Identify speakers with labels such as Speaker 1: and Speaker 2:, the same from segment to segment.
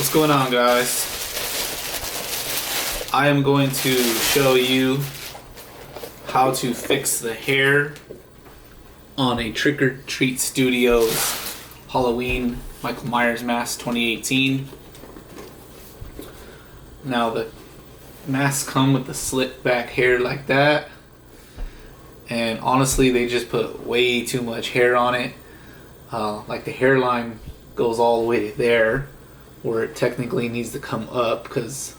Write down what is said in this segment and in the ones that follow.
Speaker 1: What's going on, guys? I am going to show you how to fix the hair on a Trick or Treat Studios Halloween Michael Myers mask 2018. Now the masks come with the slick back hair like that, and honestly they just put way too much hair on it. Like the hairline goes all the way there where it technically needs to come up, because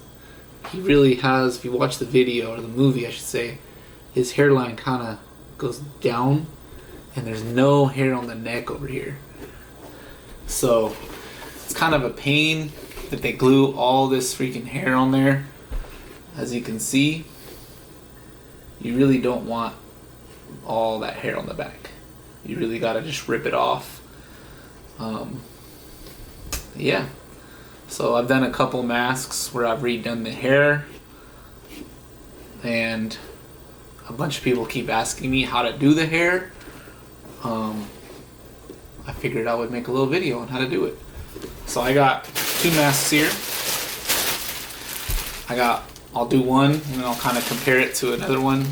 Speaker 1: he really has, if you watch the video or the movie I should say, his hairline kind of goes down and there's no hair on the neck over here. So it's kind of a pain that they glue all this freaking hair on there. As you can see, you really don't want all that hair on the back. You really got to just rip it off. Yeah. So I've done a couple masks where I've redone the hair, and a bunch of people keep asking me how to do the hair. I figured I would make a little video on how to do it. So I got two masks here. I'll do one and then I'll kind of compare it to another one.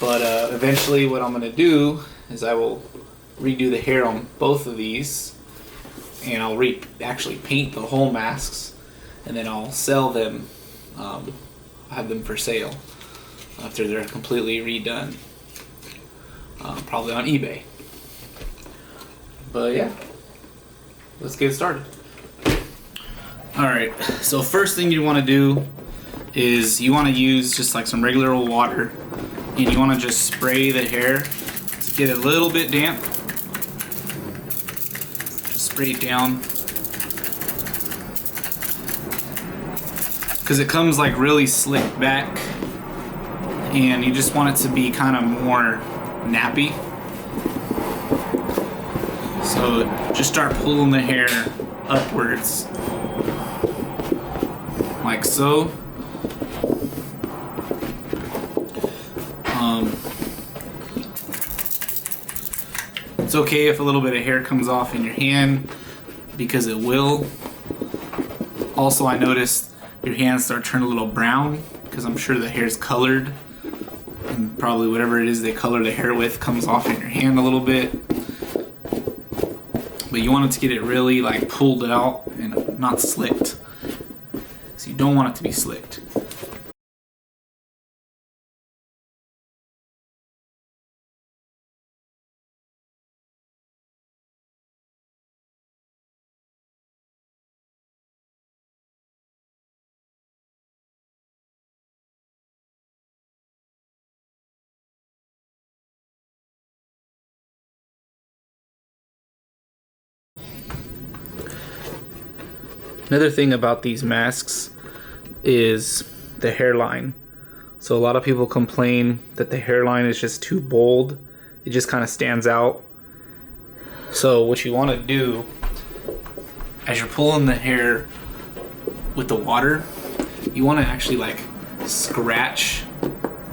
Speaker 1: But eventually what I'm going to do is I will redo the hair on both of these, and I'll actually paint the whole masks, and then I'll sell them, have them for sale after they're completely redone, probably on eBay. But yeah, let's get started. Alright, so first thing you want to do is you want to use just like some regular old water, and you want to just spray the hair to get it a little bit damp. Just spray it down, because it comes like really slick back, and you just want it to be kind of more nappy. So just start pulling the hair upwards like so. It's okay if a little bit of hair comes off in your hand, because it will. Also, I noticed your hands start turning a little brown, because I'm sure the hair's colored, and probably whatever it is they color the hair with comes off in your hand a little bit. But you want it to get it really like pulled out and not slicked. So you don't want it to be slicked. Another thing about these masks is the hairline. So a lot of people complain that the hairline is just too bold. It just kind of stands out. So what you want to do, as you're pulling the hair with the water, you want to actually like scratch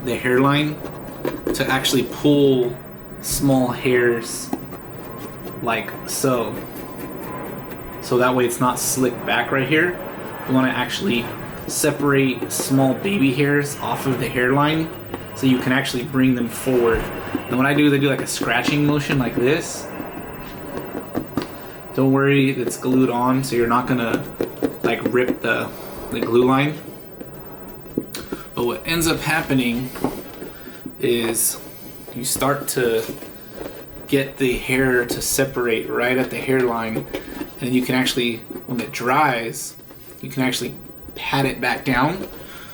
Speaker 1: the hairline to actually pull small hairs like so. So that way it's not slicked back right here. You want to actually separate small baby hairs off of the hairline so you can actually bring them forward. And what I do is I do like a scratching motion like this. Don't worry, it's glued on, so you're not gonna like rip the glue line. But what ends up happening is you start to get the hair to separate right at the hairline. And you can actually, when it dries, you can actually pat it back down.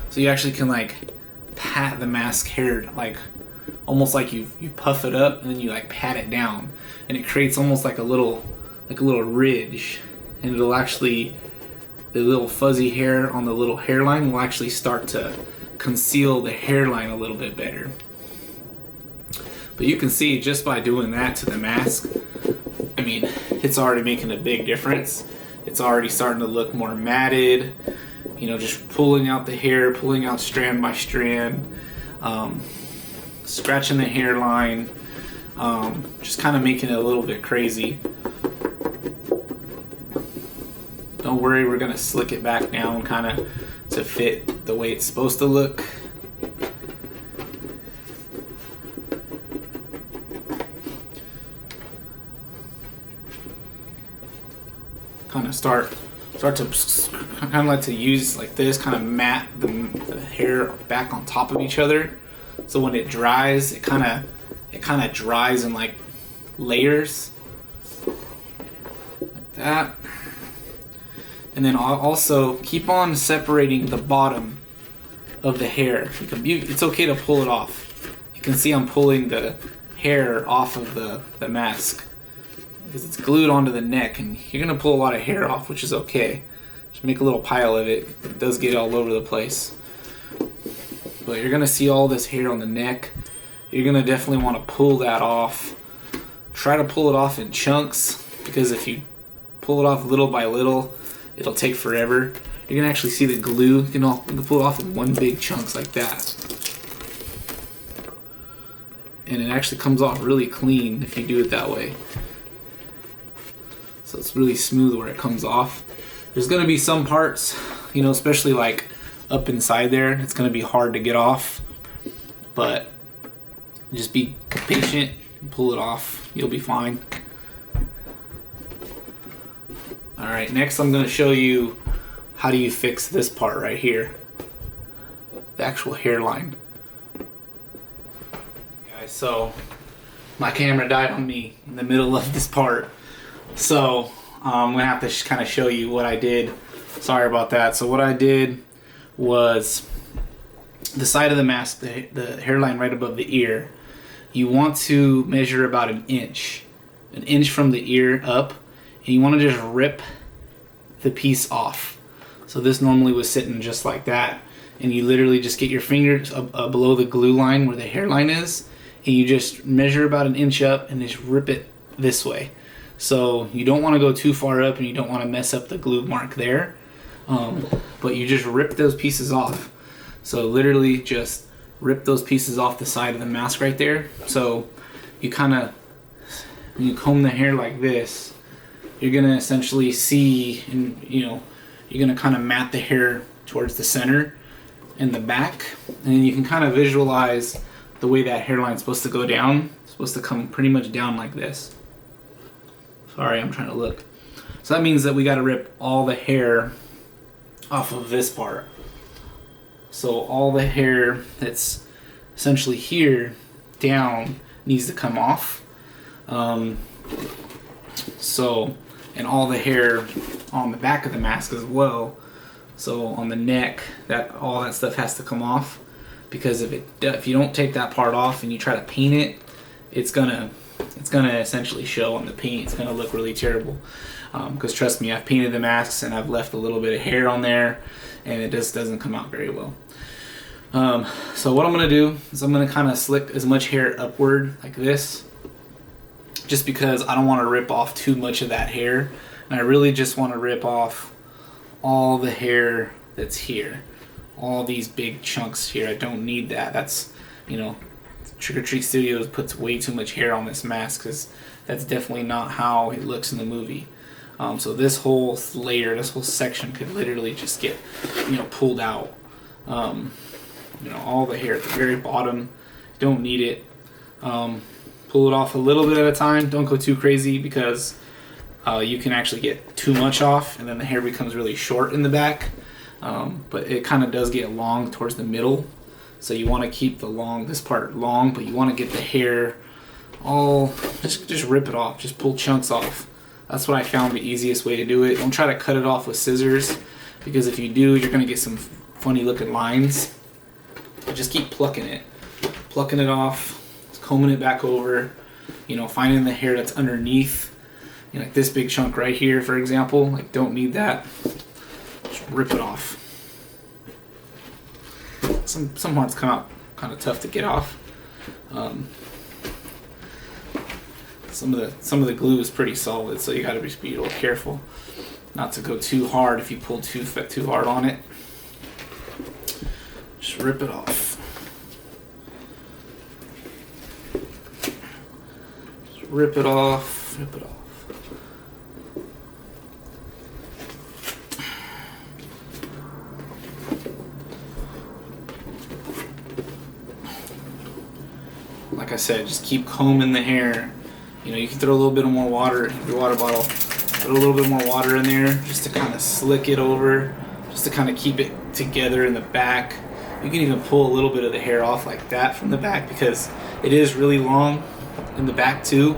Speaker 1: So you actually can like pat the mask hair, like almost like you puff it up and then you like pat it down, and it creates almost like a little ridge, and it'll actually, the little fuzzy hair on the little hairline will actually start to conceal the hairline a little bit better. But you can see just by doing that to the mask, I mean, it's already making a big difference. It's already starting to look more matted, you know, just pulling out the hair, pulling out strand by strand, scratching the hairline, just kind of making it a little bit crazy. Don't worry, we're gonna slick it back down kind of to fit the way it's supposed to look. Kind of start to kind of like to use like this, kind of mat the hair back on top of each other, so when it dries, it kind of dries in like layers like that. And then I'll also keep on separating the bottom of the hair. It's okay to pull it off. You can see I'm pulling the hair off of the mask because it's glued onto the neck, and you're gonna pull a lot of hair off, which is okay. Just make a little pile of it. It does get all over the place, but you're gonna see all this hair on the neck. You're gonna definitely want to pull that off. Try to pull it off in chunks, because if you pull it off little by little, it'll take forever. You're gonna actually see the glue. You can pull it off in one big chunks like that, and it actually comes off really clean if you do it that way. So it's really smooth where it comes off. There's gonna be some parts, especially like up inside there, it's gonna be hard to get off, but just be patient and pull it off. You'll be fine. Alright, next I'm gonna show you how do you fix this part right here, the actual hairline. Guys, so my camera died on me in the middle of this part, so I'm gonna have to kind of show you what I did. Sorry about that. So what I did was the side of the mask, the hairline right above the ear, you want to measure about an inch from the ear up, and you want to just rip the piece off. So this normally was sitting just like that, and you literally just get your fingers below the glue line where the hairline is, and you just measure about an inch up and just rip it this way. So you don't want to go too far up, and you don't want to mess up the glue mark there, but you just rip those pieces off. So literally just rip those pieces off the side of the mask right there. So you when you comb the hair like this, you're gonna essentially see, and you're gonna kind of mat the hair towards the center and the back, and then you can kind of visualize the way that hairline's supposed to go down. It's supposed to come pretty much down like this. Sorry, I'm trying to look. So that means that we got to rip all the hair off of this part. So all the hair that's essentially here down needs to come off. And all the hair on the back of the mask as well. So on the neck, all that stuff has to come off, because if you don't take that part off and you try to paint it, it's gonna essentially show on the paint. It's gonna look really terrible. Because trust me, I've painted the masks and I've left a little bit of hair on there, and it just doesn't come out very well. So what I'm gonna do is I'm gonna kind of slick as much hair upward like this, just because I don't want to rip off too much of that hair, and I really just want to rip off all the hair that's here, all these big chunks here. I don't need that. That's, Trick or Treat Studios puts way too much hair on this mask, because that's definitely not how it looks in the movie. So this whole layer, this whole section could literally just get, pulled out. All the hair at the very bottom, you don't need it. Pull it off a little bit at a time. Don't go too crazy, because you can actually get too much off, and then the hair becomes really short in the back. But it kind of does get long towards the middle. So you want to keep this part long, but you want to get the hair all, just rip it off, just pull chunks off. That's what I found the easiest way to do it. Don't try to cut it off with scissors, because if you do, you're going to get some funny looking lines. But just keep plucking it off, combing it back over, finding the hair that's underneath, like this big chunk right here, for example. Like, don't need that. Just rip it off. Some parts come out kind of tough to get off. Some of the glue is pretty solid, so you got to be a little careful not to go too hard. If you pull too hard on it, just rip it off. Rip it off. I said, just keep combing the hair. You know, you can throw a little bit of more water, your water bottle, put a little bit more water in there just to kind of slick it over, just to kind of keep it together in the back. You can even pull a little bit of the hair off like that from the back, because it is really long in the back too,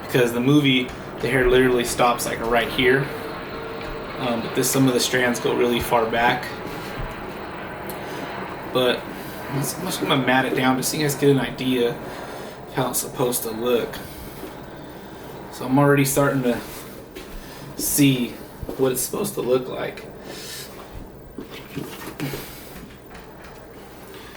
Speaker 1: because the movie, the hair literally stops like right here. But some of the strands go really far back. But I'm just gonna mat it down just so you guys get an idea of how it's supposed to look. So I'm already starting to see what it's supposed to look like.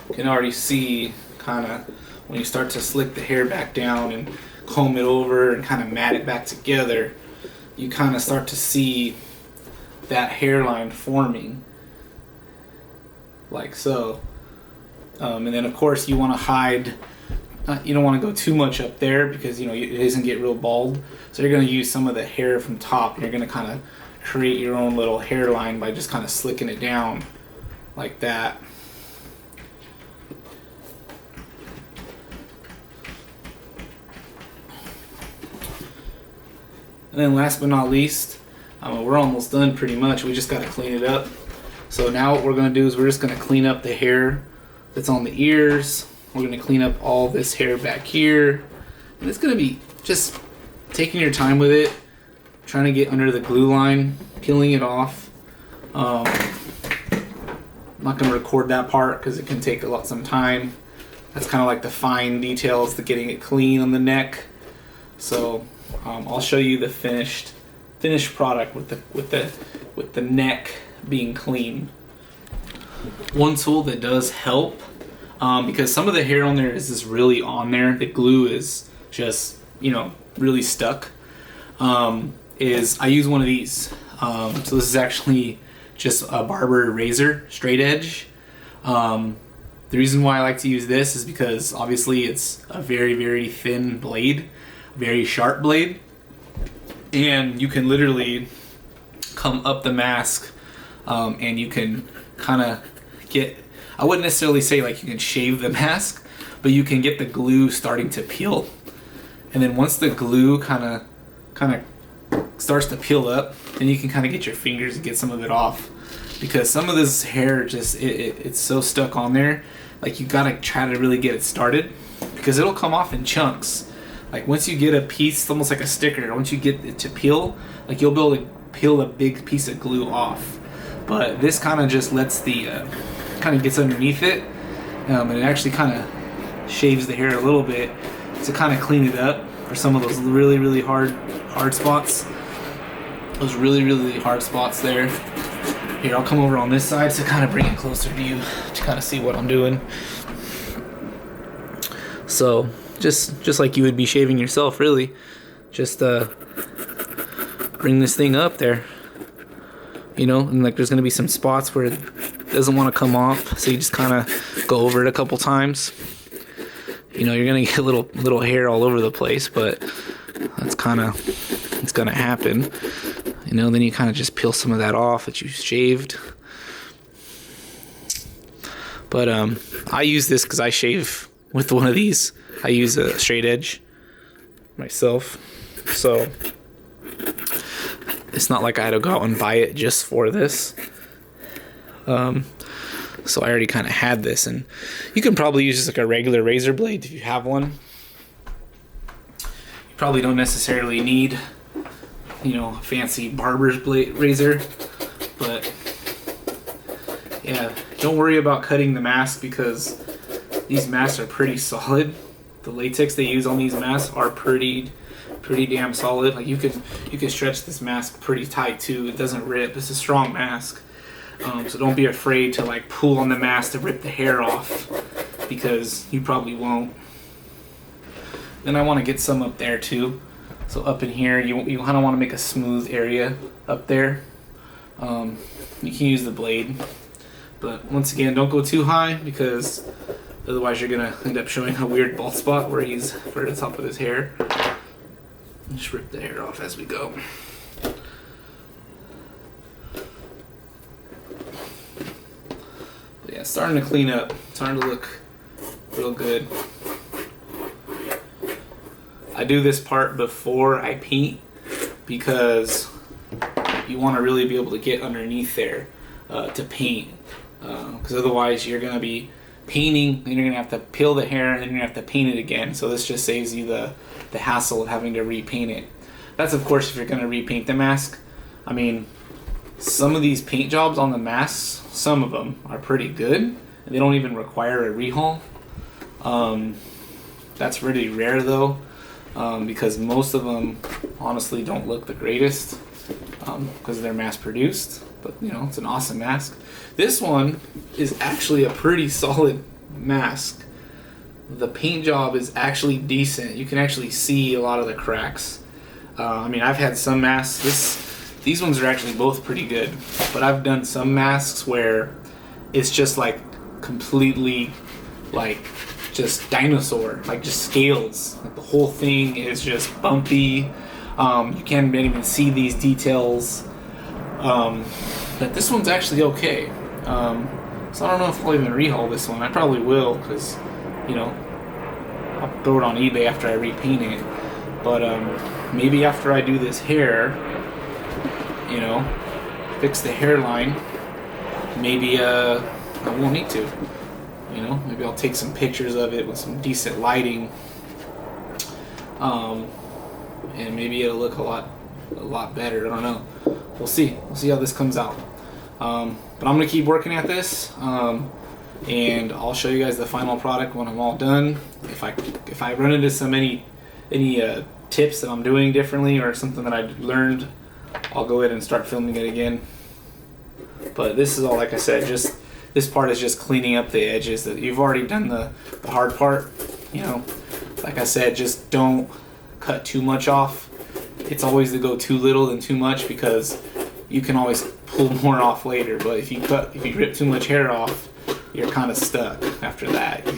Speaker 1: You can already see kind of when you start to slick the hair back down and comb it over and kind of mat it back together, you kind of start to see that hairline forming like so. And then of course you want to hide, you don't want to go too much up there because, you know, it doesn't get real bald. So you're going to use some of the hair from top, and you're going to kind of create your own little hairline by just kind of slicking it down like that. And then last but not least, we're almost done pretty much. We just got to clean it up. So now what we're going to do is we're just going to clean up the hair that's on the ears. We're going to clean up all this hair back here. And it's going to be just taking your time with it, trying to get under the glue line, peeling it off. I'm not going to record that part because it can take some time. That's kind of like the fine details, the getting it clean on the neck. So I'll show you the finished product with the neck being clean. One tool that does help, because some of the hair on there is just really on there, the glue is just, you know, really stuck, is I use one of these. So this is actually just a barber razor, straight edge. The reason why I like to use this is because obviously it's a very, very thin blade, very sharp blade, and you can literally come up the mask, and you can kind of get, I wouldn't necessarily say like you can shave the mask, but you can get the glue starting to peel. And then once the glue kind of starts to peel up, then you can kind of get your fingers and get some of it off, because some of this hair just it's so stuck on there. Like, you gotta try to really get it started, because it'll come off in chunks. Like, once you get a piece, almost like a sticker, once you get it to peel, like, you'll be able to peel a big piece of glue off. But this kind of just lets the kind of gets underneath it, and it actually kind of shaves the hair a little bit to kind of clean it up for some of those really, really hard spots. Those really, really hard spots there. Here, I'll come over on this side to kind of bring it closer to you to kind of see what I'm doing. So just like you would be shaving yourself, really, just bring this thing up there, you know, and like there's gonna be some spots where it doesn't want to come off, so you just kind of go over it a couple times. You know, you're gonna get little hair all over the place, but it's gonna happen. You know, then you kind of just peel some of that off that you shaved. But I use this because I shave with one of these. I use a straight edge myself, so it's not like I had to go out and buy it just for this. So I already kind of had this, and you can probably use just like a regular razor blade if you have one. You probably don't necessarily need, you know, a fancy barber's blade razor, but yeah, don't worry about cutting the mask, because these masks are pretty solid. The latex they use on these masks are pretty damn solid. Like, you can stretch this mask pretty tight too. It doesn't rip. It's a strong mask. So don't be afraid to like pull on the mask to rip the hair off, because you probably won't. Then I want to get some up there too. So up in here, you kind of want to make a smooth area up there. You can use the blade, but once again, don't go too high, because otherwise you're gonna end up showing a weird bald spot where he's for the top of his hair. Just rip the hair off as we go. But yeah, it's starting to clean up. It's starting to look real good. I do this part before I paint because you want to really be able to get underneath there to paint, because otherwise you're going to be painting, then you're going to have to peel the hair, and then you're going to have to paint it again. So this just saves you the hassle of having to repaint it. That's of course if you're going to repaint the mask. I mean, some of these paint jobs on the masks, some of them are pretty good, and they don't even require a rehaul. That's really rare though, because most of them honestly don't look the greatest because they're mass produced. But you know, it's an awesome mask. This one is actually a pretty solid mask. The paint job is actually decent. You can actually see a lot of the cracks. I mean, I've had some masks. These ones are actually both pretty good, but I've done some masks where it's just like completely like just dinosaur, like just scales. Like the whole thing is just bumpy. You can't even see these details. But this one's actually okay. So I don't know if I'll even rehaul this one. I probably will, because, you know, I'll throw it on eBay after I repaint it. But maybe after I do this hair, you know, fix the hairline, maybe I won't need to. You know, maybe I'll take some pictures of it with some decent lighting, and maybe it'll look a lot better. I don't know. We'll see. We'll see how this comes out. But I'm gonna keep working at this, and I'll show you guys the final product when I'm all done. If I run into any tips that I'm doing differently or something that I learned, I'll go ahead and start filming it again. But this is all, like I said, just this part is just cleaning up the edges. That you've already done the hard part. You know, like I said, just don't cut too much off. It's always to go too little than too much, because you can always pull more off later. But if you rip too much hair off, you're kind of stuck after that.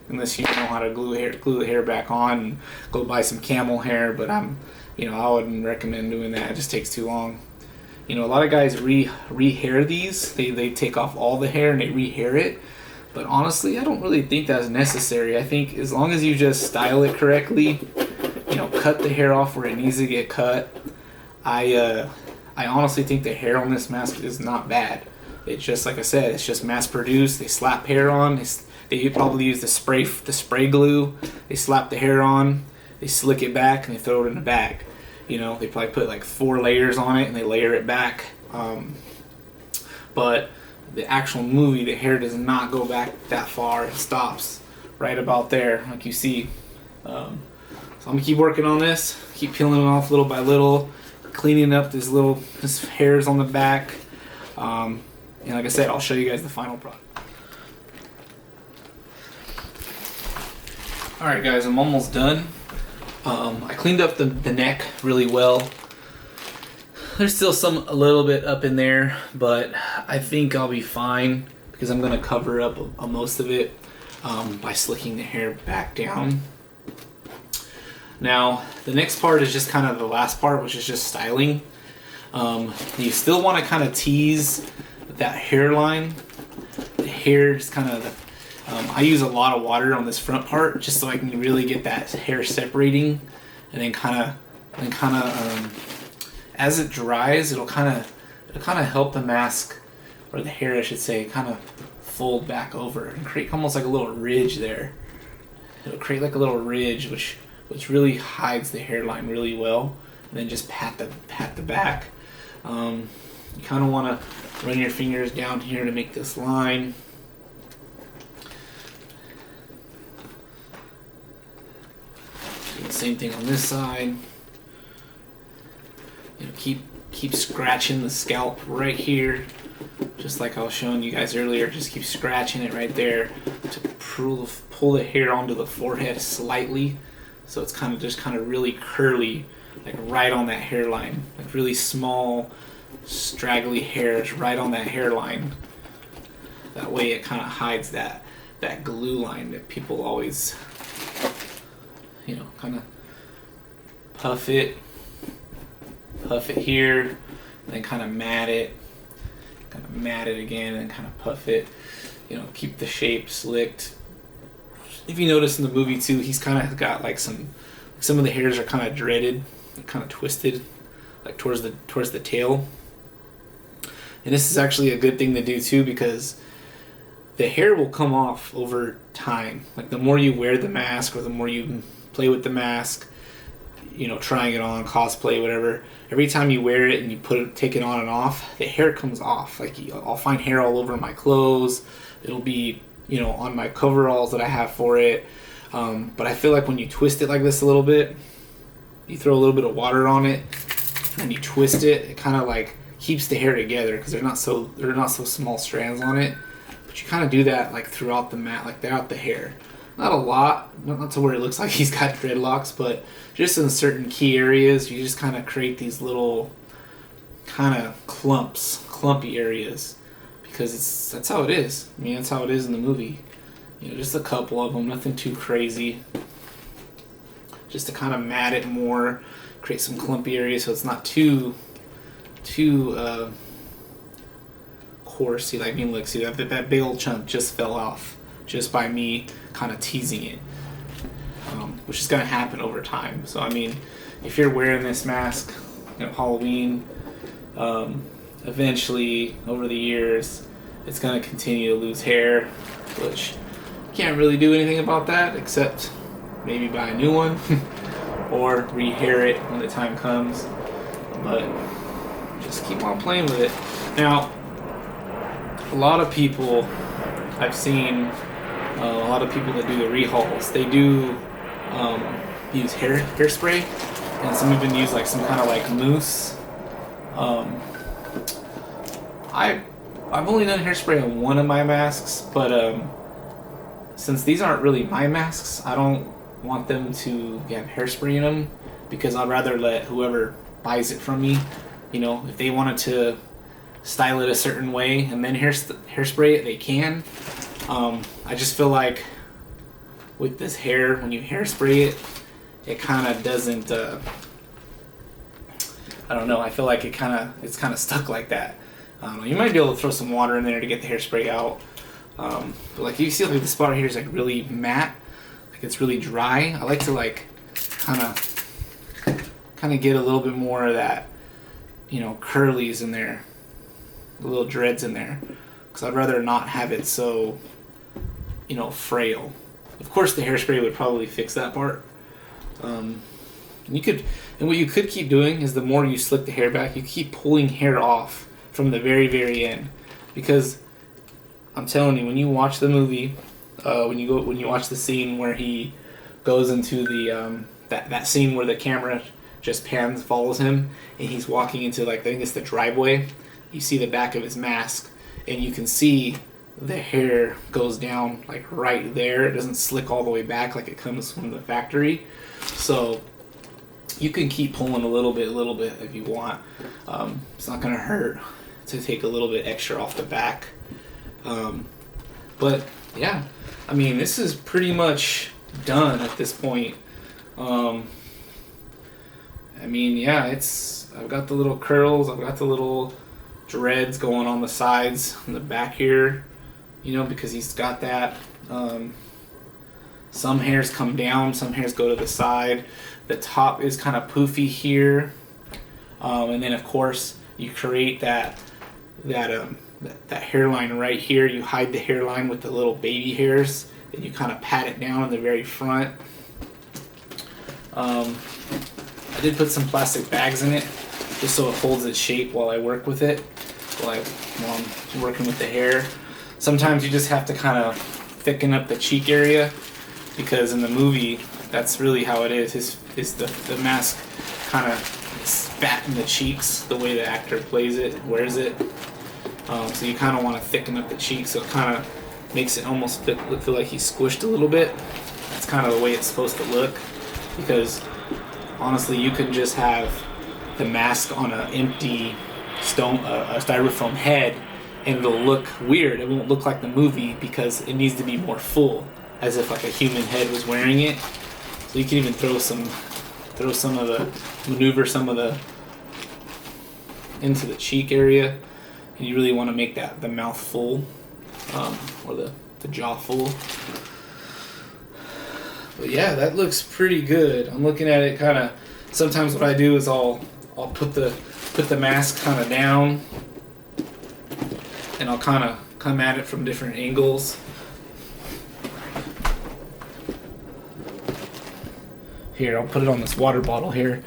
Speaker 1: Unless you know how to glue the hair back on, and go buy some camel hair. But I wouldn't recommend doing that. It just takes too long. You know, a lot of guys rehair these. They take off all the hair and they rehair it. But honestly, I don't really think that's necessary. I think as long as you just style it correctly, you know, cut the hair off where it needs to get cut. I honestly think the hair on this mask is not bad. It's just, like I said, it's just mass produced. They slap hair on. They probably use the spray glue. They slap the hair on. They slick it back and they throw it in a bag. You know, they probably put like 4 layers on it and they layer it back. But the actual movie, the hair does not go back that far. It stops right about there, like you see. So I'm gonna keep working on this, keep peeling it off little by little, cleaning up this hairs on the back. And like I said, I'll show you guys the final product. Alright guys, I'm almost done. I cleaned up the neck really well. There's still a little bit up in there, but I think I'll be fine, because I'm going to cover up most of it by slicking the hair back down. Now, the next part is just kind of the last part, which is just styling. You still want to kind of tease that hairline. The hair just kind of... I use a lot of water on this front part just so I can really get that hair separating, and then kind of as it dries, it'll kind of help the mask, or the hair I should say, kind of fold back over and create almost like a little ridge there. It'll create like a little ridge, which really hides the hairline really well, and then just pat the back. You kind of want to run your fingers down here to make this line. Same thing on this side. You know, keep scratching the scalp right here, just like I was showing you guys earlier. Just keep scratching it right there to pull the hair onto the forehead slightly, so it's kind of really curly, like right on that hairline, like really small, straggly hairs right on that hairline. That way, it kind of hides that glue line that people always, you know, kind of puff it here, and then kind of mat it again, and kind of puff it. You know, keep the shape slicked. If you notice in the movie too, he's kind of got like some Some of the hairs are kind of dreaded, kind of twisted, like towards the tail. And this is actually a good thing to do too, because the hair will come off over time. Like the more you wear the mask, or the more you play with the mask, trying it on, cosplay, whatever. Every time you wear it and you take it on and off, the hair comes off. Like I'll find hair all over my clothes. It'll be, on my coveralls that I have for it. But I feel like when you twist it like this a little bit, you throw a little bit of water on it, and you twist it, it kind of like keeps the hair together, because they're not so small strands on it. But you kind of do that like throughout the mat, like throughout the hair. Not a lot, not to where it looks like he's got dreadlocks, but just in certain key areas, you just kind of create these little kind of clumpy areas, because that's how it is. I mean, that's how it is in the movie. Just a couple of them, nothing too crazy. Just to kind of mat it more, create some clumpy areas so it's not too coarse. See, look, see that big old chunk just fell off just by me kind of teasing it, which is going to happen over time. So I mean, if you're wearing this mask, Halloween, eventually over the years, it's going to continue to lose hair, which can't really do anything about that except maybe buy a new one or rehair it when the time comes. But just keep on playing with it. Now, a lot of people I've seen, a lot of people that do the rehauls, they do use hairspray, and some even use like some kind of like mousse. I've only done hairspray on one of my masks, but since these aren't really my masks, I don't want them to have hairspray in them, because I'd rather let whoever buys it from me, if they wanted to style it a certain way and then hairspray it, they can. I just feel like with this hair, when you hairspray it, it kind of doesn't, I don't know, I feel like it's kind of stuck like that. You might be able to throw some water in there to get the hairspray out. But like you see, like the spot here is like really matte, like it's really dry. I like to like kind of get a little bit more of that, curlies in there, the little dreads in there, because I'd rather not have it so, frail. Of course, the hairspray would probably fix that part. And what you could keep doing is, the more you slick the hair back, you keep pulling hair off from the very, very end, because I'm telling you, when you watch the movie, when you watch the scene where he goes into the that scene where the camera just follows him, and he's walking into, like, I think it's the driveway. You see the back of his mask, and you can see the hair goes down like right there. It doesn't slick all the way back like it comes from the factory. So you can keep pulling a little bit if you want. It's not gonna hurt to take a little bit extra off the back. But yeah, I mean, this is pretty much done at this point. I mean, yeah, I've got the little curls, I've got the little dreads going on the sides and the back here, because he's got that. Some hairs come down, some hairs go to the side. The top is kind of poofy here, and then of course you create that hairline right here. You hide the hairline with the little baby hairs, and you kind of pat it down in the very front. I did put some plastic bags in it just so it holds its shape while I work with it, while I'm working with the hair. Sometimes you just have to kind of thicken up the cheek area, because in the movie that's really how it is. The mask kind of spat in the cheeks the way the actor wears it. So you kind of want to thicken up the cheeks, so it kind of makes it almost feel like he's squished a little bit. That's kind of the way it's supposed to look, because honestly, you could just have the mask on an empty a styrofoam head, and it'll look weird. It won't look like the movie, because it needs to be more full, as if like a human head was wearing it. So you can even maneuver some of the into the cheek area, and you really want to make the mouth full, or the jaw full. But yeah, that looks pretty good. I'm looking at it kind of. Sometimes what I do is I'll put the mask kind of down, and I'll kind of come at it from different angles. Here, I'll put it on this water bottle here.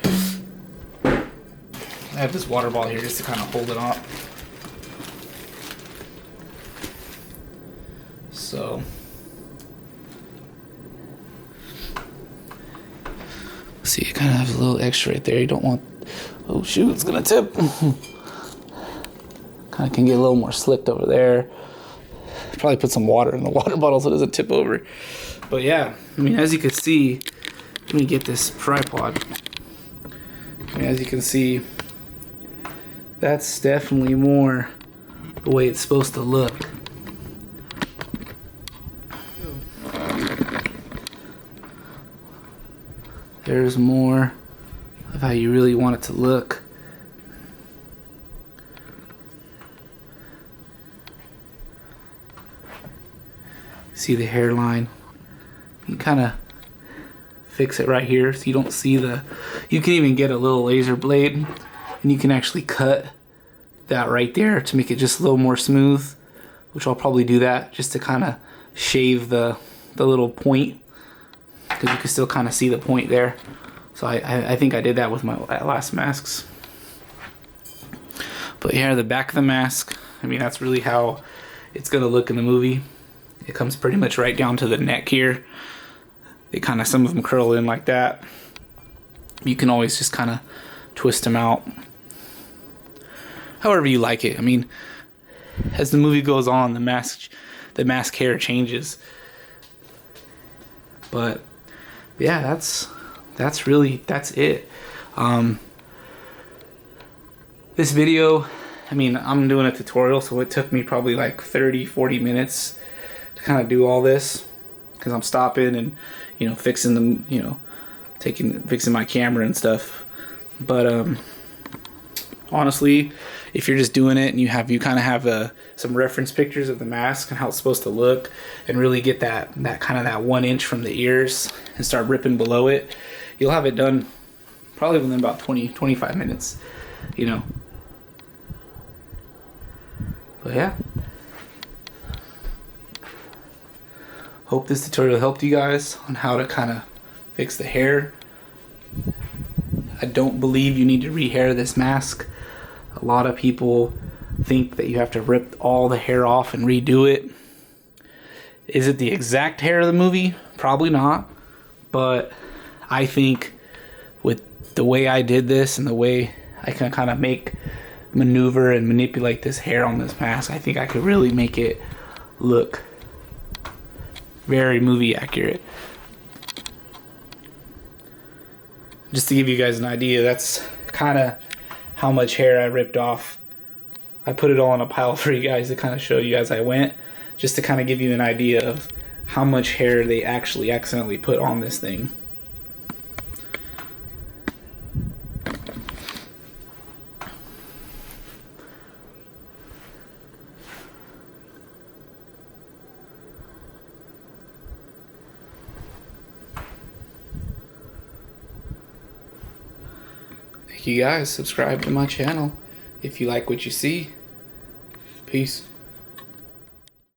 Speaker 1: I have this water bottle here just to kind of hold it up. So, see, it kind of has a little extra right there. You don't want, oh shoot, it's gonna tip. Kind of can get a little more slicked over there. Probably put some water in the water bottle so it doesn't tip over. But yeah, I mean, as you can see, let me get this tripod. I mean, as you can see, that's definitely more the way it's supposed to look. There's more of how you really want it to look. See the hairline? You kind of fix it right here so you don't see the... You can even get a little laser blade and you can actually cut that right there to make it just a little more smooth, which I'll probably do that just to kind of shave the little point, because you can still kind of see the point there. So I think I did that with my last masks. But yeah, the back of the mask, I mean, that's really how it's gonna look in the movie. It comes pretty much right down to the neck here. They kind of, some of them curl in like that. You can always just kind of twist them out however you like it. I mean, as the movie goes on, the mask hair changes. But yeah, that's it. This video, I mean, I'm doing a tutorial, so it took me probably like 30-40 minutes to kind of do all this, because I'm stopping and, you know, fixing them, you know, fixing my camera and stuff. But honestly, if you're just doing it and you kind of have some reference pictures of the mask and how it's supposed to look, and really get that kind of that 1 inch from the ears and start ripping below it, you'll have it done probably within about 20-25 minutes, you know. But yeah, hope this tutorial helped you guys on how to kind of fix the hair. I don't believe you need to rehair this mask. A lot of people think that you have to rip all the hair off and redo it. Is it the exact hair of the movie? Probably not. But I think with the way I did this and the way I can kind of maneuver and manipulate this hair on this mask, I think I could really make it look very movie accurate. Just to give you guys an idea, that's kind of how much hair I ripped off. I put it all in a pile for you guys to kind of show you as I went, just to kind of give you an idea of how much hair they actually accidentally put on this thing. You guys subscribe to my channel if you like what you see. Peace.